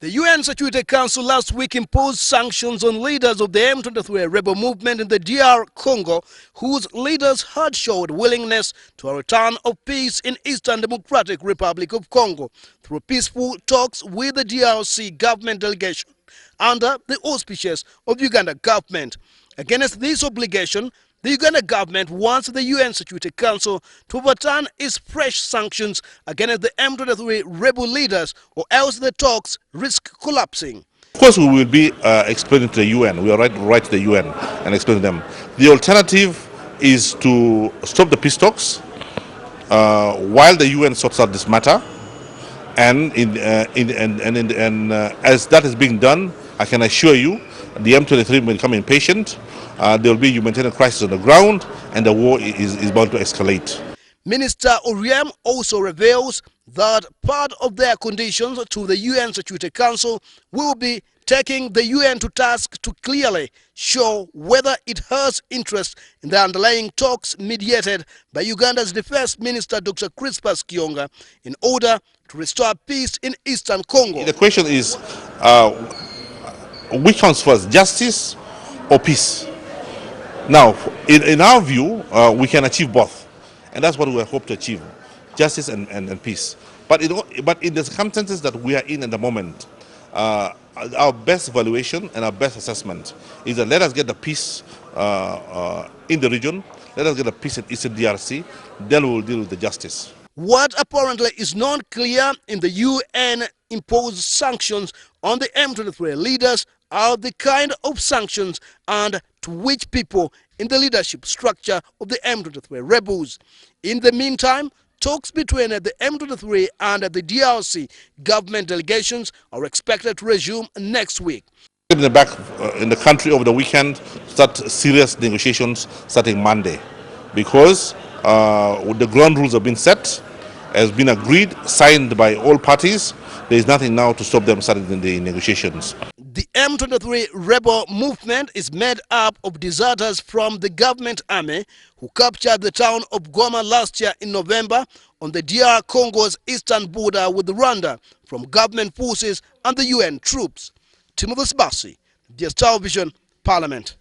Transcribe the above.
The UN Security Council last week imposed sanctions on leaders of the M23 rebel movement in the DR Congo, whose leaders had showed willingness to a return of peace in Eastern Democratic Republic of Congo through peaceful talks with the DRC government delegation under the auspices of Uganda government. Against this obligation, the Uganda government wants the UN Security Council to overturn its fresh sanctions against the M23 rebel leaders, or else the talks risk collapsing. Of course, we will be explaining to the UN. We are right to the UN and explain to them. The alternative is to stop the peace talks while the UN sorts out this matter. And as that is being done, I can assure you, the M23 will become impatient. There will be a humanitarian crisis on the ground, and the war is bound to escalate. Minister Oryem also reveals that part of their conditions to the UN Security Council will be taking the UN to task to clearly show whether it has interest in the underlying talks mediated by Uganda's Defense Minister Dr. Sibasi in order to restore peace in Eastern Congo. The question is, which comes first, justice or peace? Now, in our view, we can achieve both, and that's what we hope to achieve, justice and peace. But in the circumstances that we are in at the moment, our best evaluation and our best assessment is that let us get the peace in the region, let us get the peace in Eastern DRC, then we will deal with the justice. What apparently is not clear in the UN imposed sanctions on the M23 leaders are the kind of sanctions and to which people in the leadership structure of the M23 rebels. In the meantime, talks between the M23 and the DRC government delegations are expected to resume next week. In the country over the weekend, start serious negotiations starting Monday, because the ground rules have been set, has been agreed, signed by all parties. There is nothing now to stop them starting the negotiations. The M23 rebel movement is made up of deserters from the government army who captured the town of Goma last year in November on the DR Congo's eastern border with Rwanda from government forces and the UN troops. Sibasi, DR Television, Parliament.